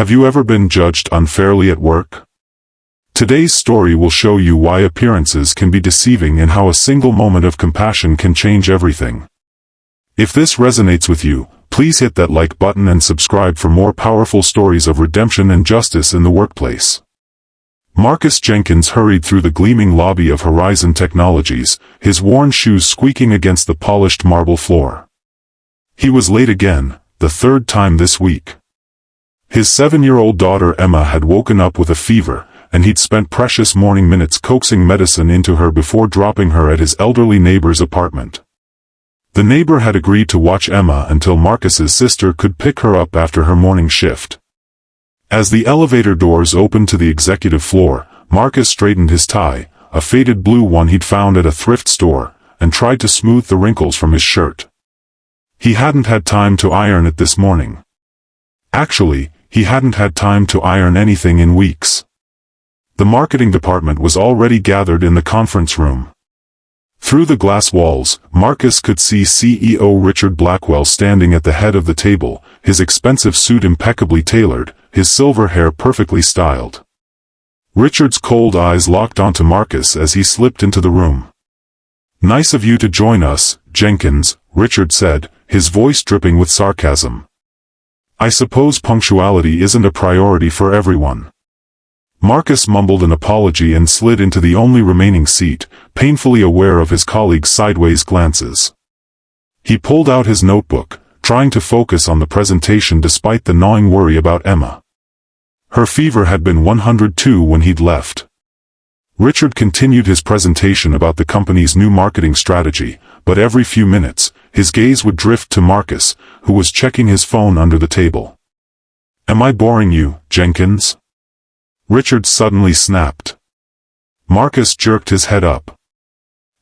Have you ever been judged unfairly at work? Today's story will show you why appearances can be deceiving and how a single moment of compassion can change everything. If this resonates with you, please hit that like button and subscribe for more powerful stories of redemption and justice in the workplace. Marcus Jenkins hurried through the gleaming lobby of Horizon Technologies, his worn shoes squeaking against the polished marble floor. He was late again, the third time this week. His 7-year-old daughter Emma had woken up with a fever, and he'd spent precious morning minutes coaxing medicine into her before dropping her at his elderly neighbor's apartment. The neighbor had agreed to watch Emma until Marcus's sister could pick her up after her morning shift. As the elevator doors opened to the executive floor, Marcus straightened his tie, a faded blue one he'd found at a thrift store, and tried to smooth the wrinkles from his shirt. He hadn't had time to iron it this morning. Actually, he hadn't had time to iron anything in weeks. The marketing department was already gathered in the conference room. Through the glass walls, Marcus could see CEO Richard Blackwell standing at the head of the table, his expensive suit impeccably tailored, his silver hair perfectly styled. Richard's cold eyes locked onto Marcus as he slipped into the room. "Nice of you to join us, Jenkins," Richard said, his voice dripping with sarcasm. "I suppose punctuality isn't a priority for everyone." Marcus mumbled an apology and slid into the only remaining seat, painfully aware of his colleague's sideways glances. He pulled out his notebook, trying to focus on the presentation despite the gnawing worry about Emma. Her fever had been 102 when he'd left. Richard continued his presentation about the company's new marketing strategy, but every few minutes, his gaze would drift to Marcus, who was checking his phone under the table. "Am I boring you, Jenkins?" Richard suddenly snapped. Marcus jerked his head up.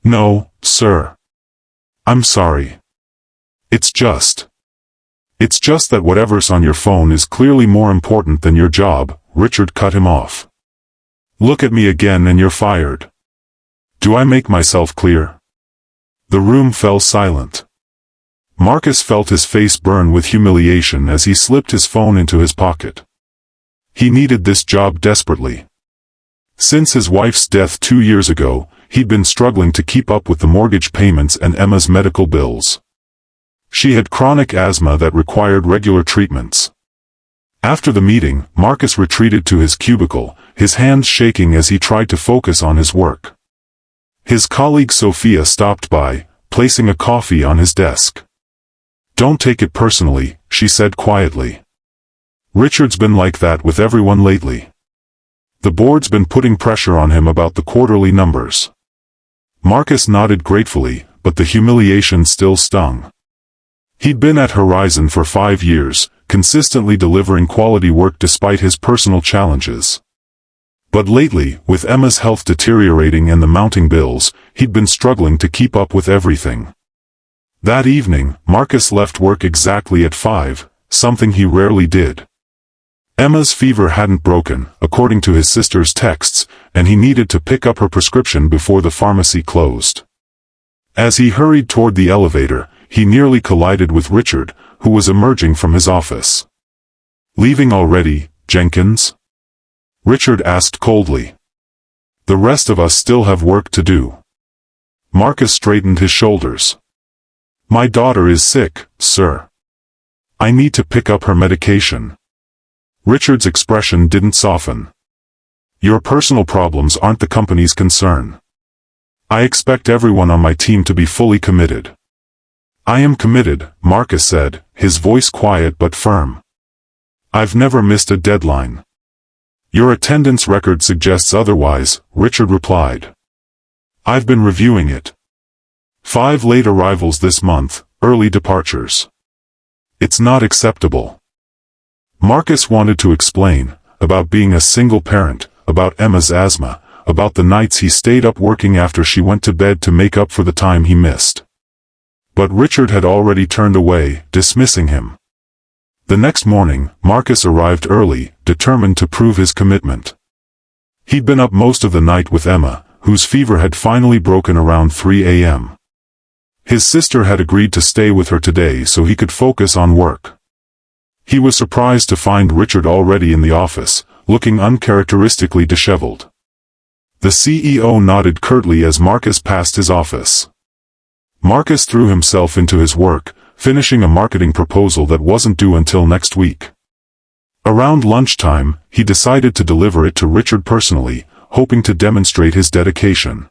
"No, sir. I'm sorry. It's just that whatever's on your phone is clearly more important than your job," Richard cut him off. "Look at me again and you're fired. Do I make myself clear?" The room fell silent. Marcus felt his face burn with humiliation as he slipped his phone into his pocket. He needed this job desperately. Since his wife's death 2 years ago, he'd been struggling to keep up with the mortgage payments and Emma's medical bills. She had chronic asthma that required regular treatments. After the meeting, Marcus retreated to his cubicle, his hands shaking as he tried to focus on his work. His colleague Sophia stopped by, placing a coffee on his desk. "Don't take it personally," she said quietly. "Richard's been like that with everyone lately. The board's been putting pressure on him about the quarterly numbers." Marcus nodded gratefully, but the humiliation still stung. He'd been at Horizon for 5 years, consistently delivering quality work despite his personal challenges. But lately, with Emma's health deteriorating and the mounting bills, he'd been struggling to keep up with everything. That evening, Marcus left work exactly at 5, something he rarely did. Emma's fever hadn't broken, according to his sister's texts, and he needed to pick up her prescription before the pharmacy closed. As he hurried toward the elevator, he nearly collided with Richard, who was emerging from his office. "Leaving already, Jenkins?" Richard asked coldly. "The rest of us still have work to do." Marcus straightened his shoulders. "My daughter is sick, sir. I need to pick up her medication." Richard's expression didn't soften. "Your personal problems aren't the company's concern. I expect everyone on my team to be fully committed." "I am committed," Marcus said, his voice quiet but firm. "I've never missed a deadline." "Your attendance record suggests otherwise," Richard replied. "I've been reviewing it. 5 late arrivals this month, early departures. It's not acceptable." Marcus wanted to explain, about being a single parent, about Emma's asthma, about the nights he stayed up working after she went to bed to make up for the time he missed. But Richard had already turned away, dismissing him. The next morning, Marcus arrived early, determined to prove his commitment. He'd been up most of the night with Emma, whose fever had finally broken around 3 a.m. His sister had agreed to stay with her today so he could focus on work. He was surprised to find Richard already in the office, looking uncharacteristically disheveled. The CEO nodded curtly as Marcus passed his office. Marcus threw himself into his work, finishing a marketing proposal that wasn't due until next week. Around lunchtime, he decided to deliver it to Richard personally, hoping to demonstrate his dedication.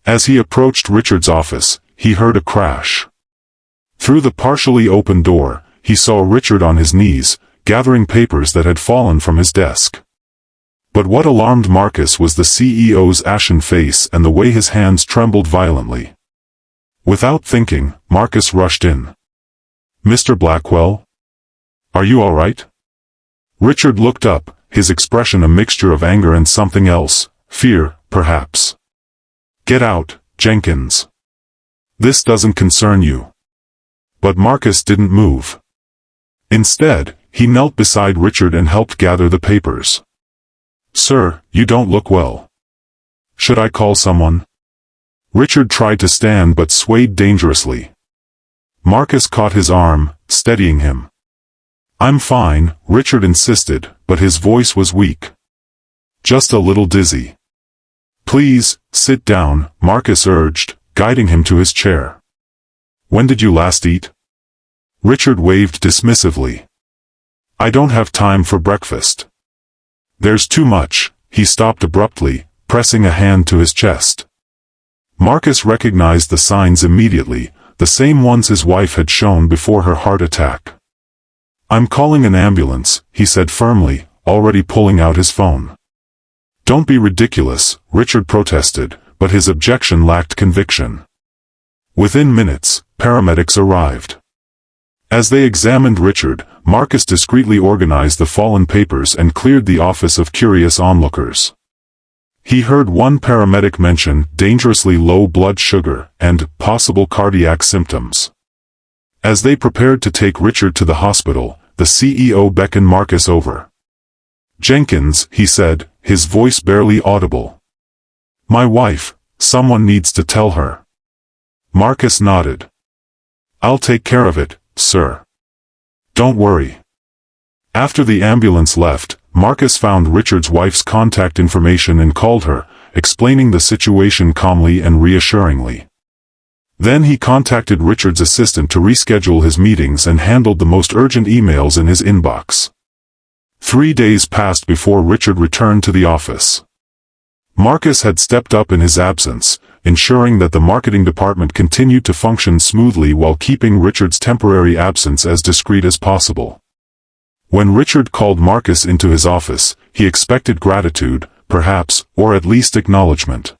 As he approached Richard's office, he heard a crash. Through the partially open door, he saw Richard on his knees, gathering papers that had fallen from his desk. But what alarmed Marcus was the CEO's ashen face and the way his hands trembled violently. Without thinking, Marcus rushed in. "Mr. Blackwell? Are you all right?" Richard looked up, his expression a mixture of anger and something else, fear, perhaps. "Get out, Jenkins. This doesn't concern you." But Marcus didn't move. Instead, he knelt beside Richard and helped gather the papers. "Sir, you don't look well. Should I call someone?" Richard tried to stand but swayed dangerously. Marcus caught his arm, steadying him. "I'm fine," Richard insisted, but his voice was weak. "Just a little dizzy." "Please, sit down," Marcus urged, guiding him to his chair. "When did you last eat?" Richard waved dismissively. "I don't have time for breakfast." "There's too much," he stopped abruptly, pressing a hand to his chest. Marcus recognized the signs immediately, the same ones his wife had shown before her heart attack. "I'm calling an ambulance," he said firmly, already pulling out his phone. "Don't be ridiculous," Richard protested, but his objection lacked conviction. Within minutes, paramedics arrived. As they examined Richard, Marcus discreetly organized the fallen papers and cleared the office of curious onlookers. He heard one paramedic mention dangerously low blood sugar and possible cardiac symptoms. As they prepared to take Richard to the hospital, the CEO beckoned Marcus over. "Jenkins," he said, his voice barely audible. "My wife, someone needs to tell her." Marcus nodded. "I'll take care of it, sir. Don't worry." After the ambulance left, Marcus found Richard's wife's contact information and called her, explaining the situation calmly and reassuringly. Then he contacted Richard's assistant to reschedule his meetings and handled the most urgent emails in his inbox. 3 days passed before Richard returned to the office. Marcus had stepped up in his absence, ensuring that the marketing department continued to function smoothly while keeping Richard's temporary absence as discreet as possible. When Richard called Marcus into his office, he expected gratitude, perhaps, or at least acknowledgement.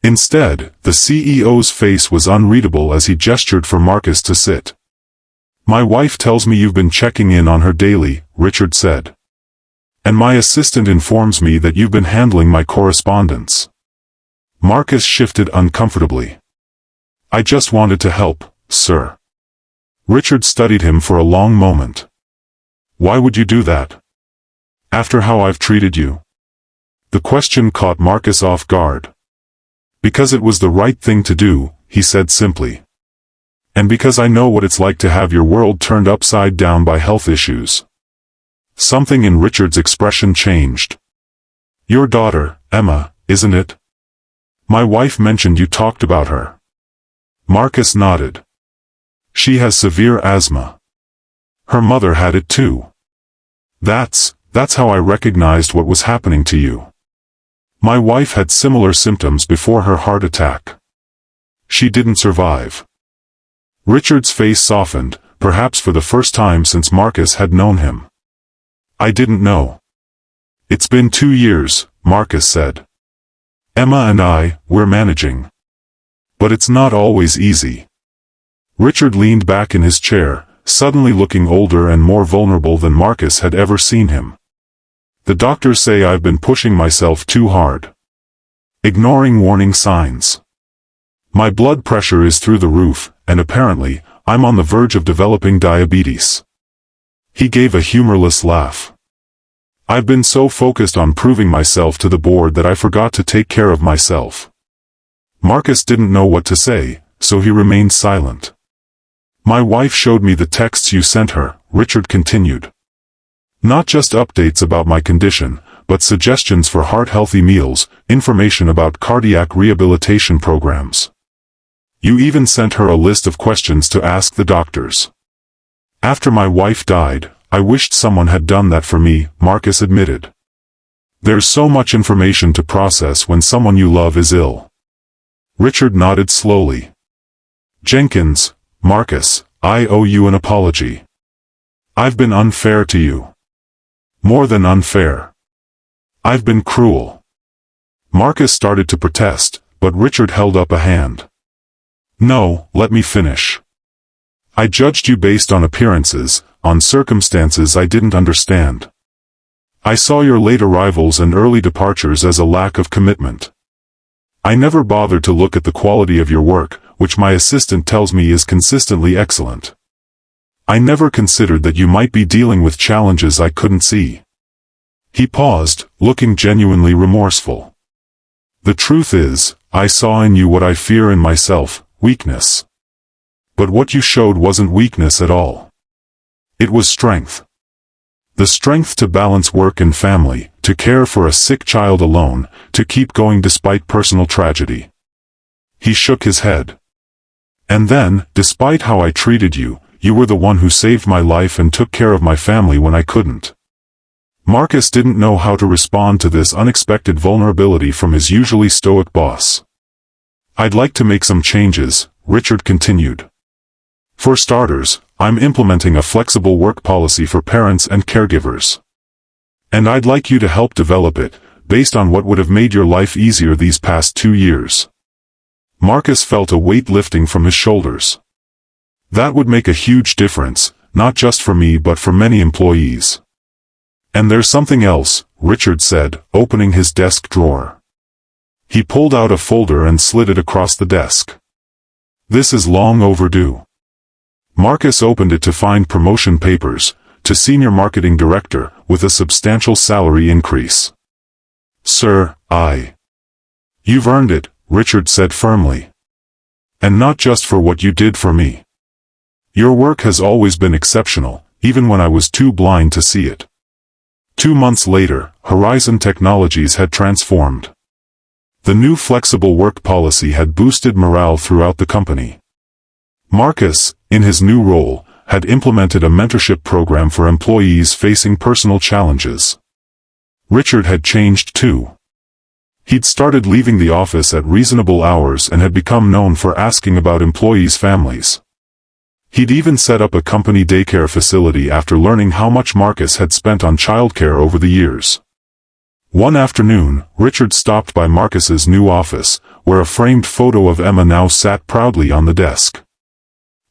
Instead, the CEO's face was unreadable as he gestured for Marcus to sit. "My wife tells me you've been checking in on her daily," Richard said. "And my assistant informs me that you've been handling my correspondence." Marcus shifted uncomfortably. "I just wanted to help, sir." Richard studied him for a long moment. "Why would you do that? After how I've treated you?" The question caught Marcus off guard. "Because it was the right thing to do," he said simply. "And because I know what it's like to have your world turned upside down by health issues." Something in Richard's expression changed. "Your daughter, Emma, isn't it? My wife mentioned you talked about her." Marcus nodded. "She has severe asthma. Her mother had it too. That's how I recognized what was happening to you. My wife had similar symptoms before her heart attack. She didn't survive." Richard's face softened, perhaps for the first time since Marcus had known him. "I didn't know." "It's been 2 years," Marcus said. "Emma and we're managing. But it's not always easy." Richard leaned back in his chair, suddenly looking older and more vulnerable than Marcus had ever seen him. "The doctors say I've been pushing myself too hard. Ignoring warning signs. My blood pressure is through the roof, and apparently, I'm on the verge of developing diabetes." He gave a humorless laugh. "I've been so focused on proving myself to the board that I forgot to take care of myself." Marcus didn't know what to say, so he remained silent. My wife showed me the texts you sent her, Richard continued. Not just updates about my condition, but suggestions for heart-healthy meals, information about cardiac rehabilitation programs. You even sent her a list of questions to ask the doctors. After my wife died, I wished someone had done that for me, Marcus admitted. There's so much information to process when someone you love is ill. Richard nodded slowly. Jenkins, Marcus, I owe you an apology. I've been unfair to you. More than unfair. I've been cruel. Marcus started to protest, but Richard held up a hand. No, let me finish. I judged you based on appearances, on circumstances I didn't understand. I saw your late arrivals and early departures as a lack of commitment. I never bothered to look at the quality of your work, which my assistant tells me is consistently excellent. I never considered that you might be dealing with challenges I couldn't see. He paused, looking genuinely remorseful. The truth is, I saw in you what I fear in myself, weakness. But what you showed wasn't weakness at all. It was strength. The strength to balance work and family, to care for a sick child alone, to keep going despite personal tragedy. He shook his head. And then, despite how I treated you, you were the one who saved my life and took care of my family when I couldn't. Marcus didn't know how to respond to this unexpected vulnerability from his usually stoic boss. I'd like to make some changes, Richard continued. For starters, I'm implementing a flexible work policy for parents and caregivers. And I'd like you to help develop it, based on what would have made your life easier these past 2 years. Marcus felt a weight lifting from his shoulders. That would make a huge difference, not just for me but for many employees. And there's something else, Richard said, opening his desk drawer. He pulled out a folder and slid it across the desk. This is long overdue. Marcus opened it to find promotion papers, to Senior Marketing Director, with a substantial salary increase. Sir, You've earned it, Richard said firmly. And not just for what you did for me. Your work has always been exceptional, even when I was too blind to see it. 2 months later, Horizon Technologies had transformed. The new flexible work policy had boosted morale throughout the company. Marcus, in his new role, had implemented a mentorship program for employees facing personal challenges. Richard had changed too. He'd started leaving the office at reasonable hours and had become known for asking about employees' families. He'd even set up a company daycare facility after learning how much Marcus had spent on childcare over the years. One afternoon, Richard stopped by Marcus's new office, where a framed photo of Emma now sat proudly on the desk.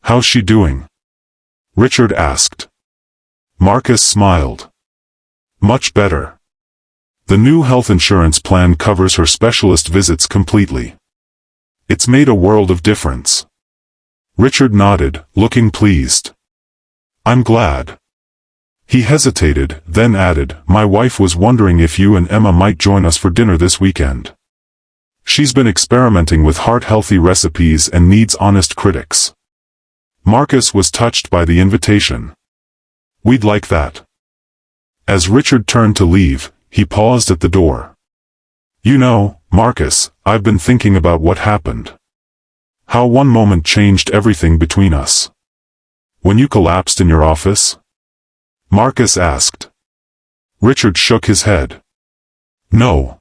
How's she doing? Richard asked. Marcus smiled. Much better. The new health insurance plan covers her specialist visits completely. It's made a world of difference. Richard nodded, looking pleased. I'm glad. He hesitated, then added, My wife was wondering if you and Emma might join us for dinner this weekend. She's been experimenting with heart-healthy recipes and needs honest critics. Marcus was touched by the invitation. We'd like that. As Richard turned to leave, he paused at the door. You know, Marcus, I've been thinking about what happened. How one moment changed everything between us. When you collapsed in your office? Marcus asked. Richard shook his head. No.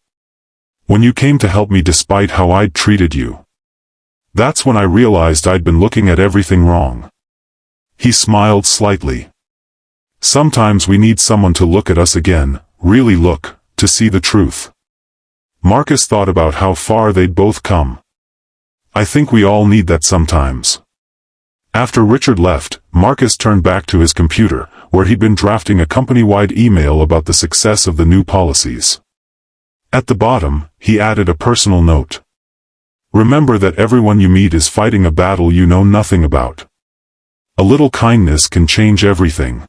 When you came to help me despite how I'd treated you. That's when I realized I'd been looking at everything wrong. He smiled slightly. Sometimes we need someone to look at us again, really look, to see the truth. Marcus thought about how far they'd both come. I think we all need that sometimes. After Richard left, Marcus turned back to his computer, where he'd been drafting a company-wide email about the success of the new policies. At the bottom, he added a personal note. Remember that everyone you meet is fighting a battle you know nothing about. A little kindness can change everything.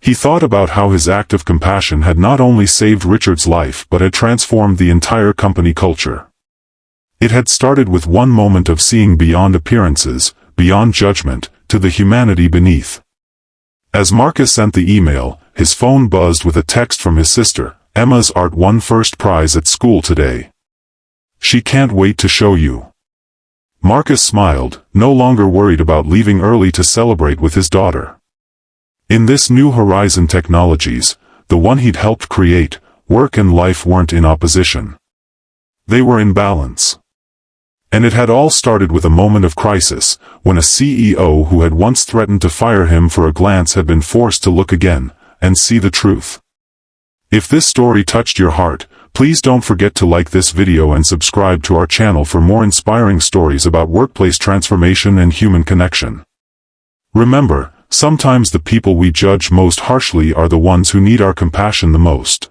He thought about how his act of compassion had not only saved Richard's life but had transformed the entire company culture. It had started with one moment of seeing beyond appearances, beyond judgment, to the humanity beneath. As Marcus sent the email, his phone buzzed with a text from his sister. Emma's art won first prize at school today. She can't wait to show you. Marcus smiled, no longer worried about leaving early to celebrate with his daughter. In this new horizon technologies, the one he'd helped create, work and life weren't in opposition. They were in balance. And it had all started with a moment of crisis, when a CEO who had once threatened to fire him for a glance had been forced to look again, and see the truth. If this story touched your heart, please don't forget to like this video and subscribe to our channel for more inspiring stories about workplace transformation and human connection. Remember, sometimes the people we judge most harshly are the ones who need our compassion the most.